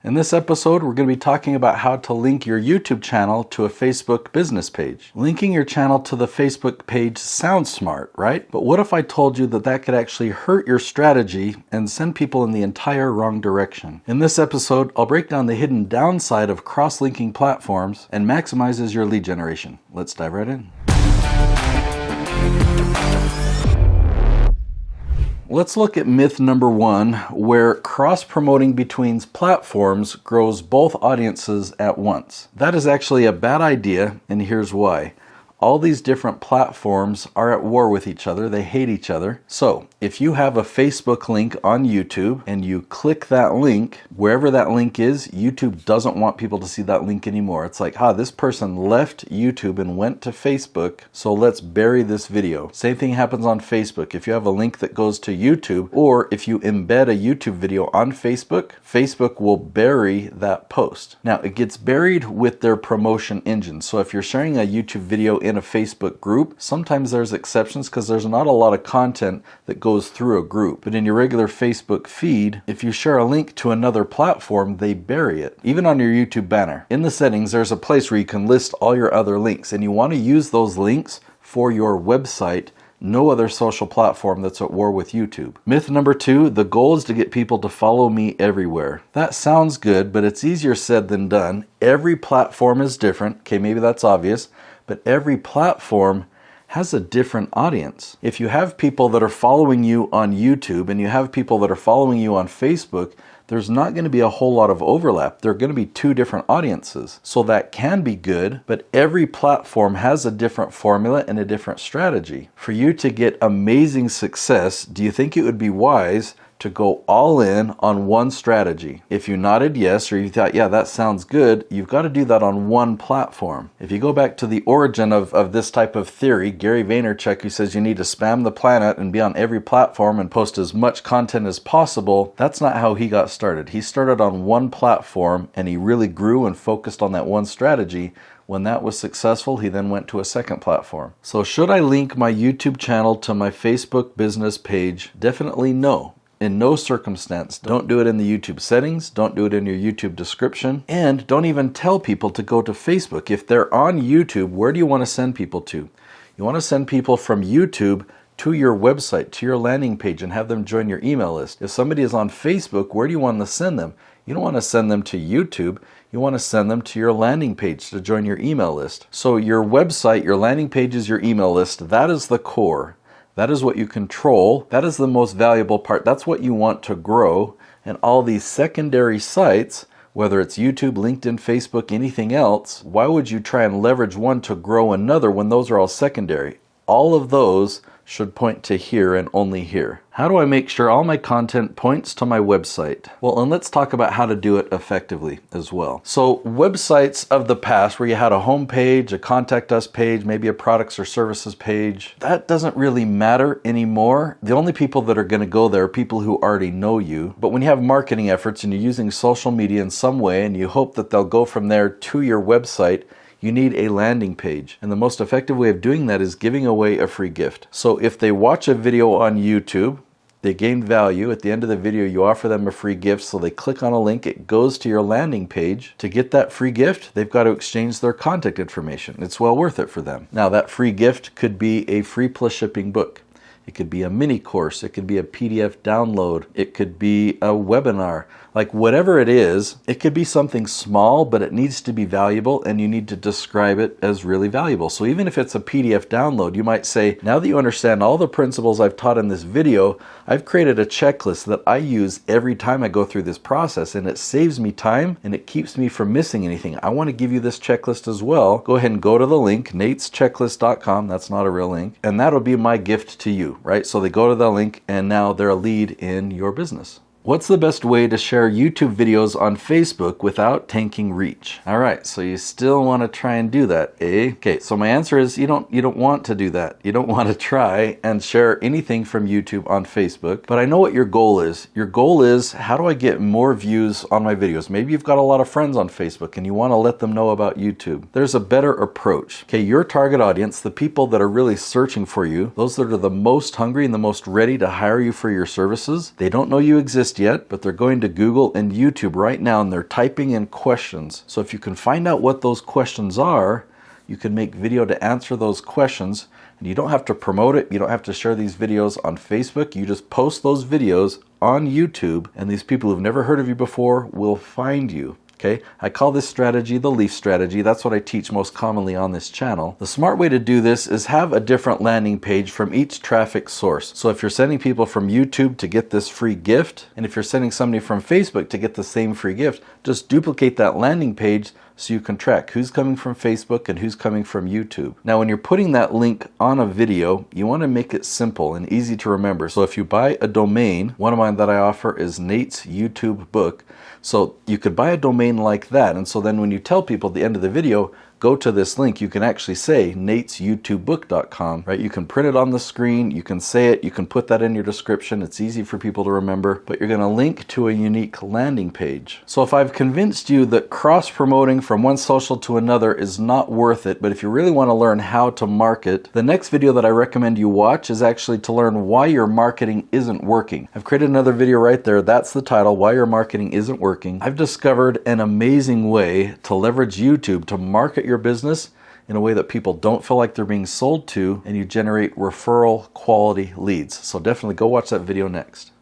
In this episode, we're going to be talking about how to link your YouTube channel to a Facebook business page. Linking your channel to the Facebook page sounds smart, right? But what if I told you that that could actually hurt your strategy and send people in the entire wrong direction? In this episode, I'll break down the hidden downside of cross-linking platforms and maximizes your lead generation. Let's dive right in. Let's look at myth number one, where cross-promoting between platforms grows both audiences at once. That is actually a bad idea, and here's why. All these different platforms are at war with each other. They hate each other. So if you have a Facebook link on YouTube and you click that link, wherever that link is, YouTube doesn't want people to see that link anymore. It's like, this person left YouTube and went to Facebook, so let's bury this video. Same thing happens on Facebook. If you have a link that goes to YouTube, or if you embed a YouTube video on Facebook, Facebook will bury that post. Now, it gets buried with their promotion engine. So if you're sharing a YouTube video in a Facebook group, sometimes there's exceptions because there's not a lot of content that goes through a group. But in your regular Facebook feed, if you share a link to another platform, they bury it. Even on your YouTube banner. In the settings, there's a place where you can list all your other links, and you want to use those links for your website. No other social platform that's at war with YouTube. Myth number two, the goal is to get people to follow me everywhere. That sounds good, but it's easier said than done. Every platform is different. Okay, maybe that's obvious, but every platform has a different audience. If you have people that are following you on YouTube and you have people that are following you on Facebook, there's not going to be a whole lot of overlap. There are going to be two different audiences. So that can be good, but every platform has a different formula and a different strategy. For you to get amazing success, do you think it would be wise to go all in on one strategy? If you nodded yes, or you thought, yeah, that sounds good, you've got to do that on one platform. If you go back to the origin of this type of theory, Gary Vaynerchuk, who says you need to spam the planet and be on every platform and post as much content as possible, that's not how he got started. He started on one platform and he really grew and focused on that one strategy. When that was successful, he then went to a second platform. So should I link my YouTube channel to my Facebook business page? Definitely no. In no circumstance. Don't do it in the YouTube settings, don't do it in your YouTube description, and don't even tell people to go to Facebook. If they're on YouTube, where do you want to send people to? You want to send people from YouTube to your website, to your landing page, and have them join your email list. If somebody is on Facebook, where do you want to send them? You don't want to send them to YouTube. You want to send them to your landing page to join your email list. So your website, your landing page is your email list. That is the core. That is what you control. That is the most valuable part. That's what you want to grow. And all these secondary sites, whether it's YouTube, LinkedIn, Facebook, anything else, why would you try and leverage one to grow another when those are all secondary? All of those should point to here and only here. How do I make sure all my content points to my website? Well, and let's talk about how to do it effectively as well. So websites of the past where you had a home page, a contact us page, maybe a products or services page, that doesn't really matter anymore. The only people that are going to go there are people who already know you. But when you have marketing efforts and you're using social media in some way and you hope that they'll go from there to your website, you need a landing page. And the most effective way of doing that is giving away a free gift. So if they watch a video on YouTube, they gain value. At the end of the video, you offer them a free gift. So they click on a link, it goes to your landing page. To get that free gift, they've got to exchange their contact information. It's well worth it for them. Now, that free gift could be a free plus shipping book. It could be a mini course. It could be a PDF download. It could be a webinar. Like whatever it is, it could be something small, but it needs to be valuable and you need to describe it as really valuable. So even if it's a PDF download, you might say, now that you understand all the principles I've taught in this video, I've created a checklist that I use every time I go through this process, and it saves me time and it keeps me from missing anything. I want to give you this checklist as well. Go ahead and go to the link, nateschecklist.com. That's not a real link. And that'll be my gift to you, right? So they go to the link and now they're a lead in your business. What's the best way to share YouTube videos on Facebook without tanking reach? All right, so you still want to try and do that, eh? Okay, so my answer is you don't want to do that. You don't want to try and share anything from YouTube on Facebook, but I know what your goal is. Your goal is, how do I get more views on my videos? Maybe you've got a lot of friends on Facebook and you want to let them know about YouTube. There's a better approach. Okay, your target audience, the people that are really searching for you, those that are the most hungry and the most ready to hire you for your services, they don't know you exist just yet, but they're going to Google and YouTube right now and they're typing in questions. So if you can find out what those questions are, you can make video to answer those questions, and you don't have to promote it. You don't have to share these videos on Facebook. You just post those videos on YouTube, and these people who've never heard of you before will find you. Okay, I call this strategy the leaf strategy. That's what I teach most commonly on this channel. The smart way to do this is have a different landing page from each traffic source. So if you're sending people from YouTube to get this free gift, and if you're sending somebody from Facebook to get the same free gift, just duplicate that landing page so you can track who's coming from Facebook and who's coming from YouTube. Now, when you're putting that link on a video, you want to make it simple and easy to remember. So if you buy a domain, one of mine that I offer is Nate's YouTube Book. So you could buy a domain like that, and so then when you tell people at the end of the video, go to this link, you can actually say natesyoutubebook.com, right? You can print it on the screen, you can say it, you can put that in your description. It's easy for people to remember, but you're going to link to a unique landing page. So if I've convinced you that cross-promoting from one social to another is not worth it, but if you really want to learn how to market, the next video that I recommend you watch is actually to learn why your marketing isn't working. I've created another video right there. That's the title, Why Your Marketing Isn't Working. I've discovered an amazing way to leverage YouTube to market your business in a way that people don't feel like they're being sold to, and you generate referral quality leads. So definitely go watch that video next.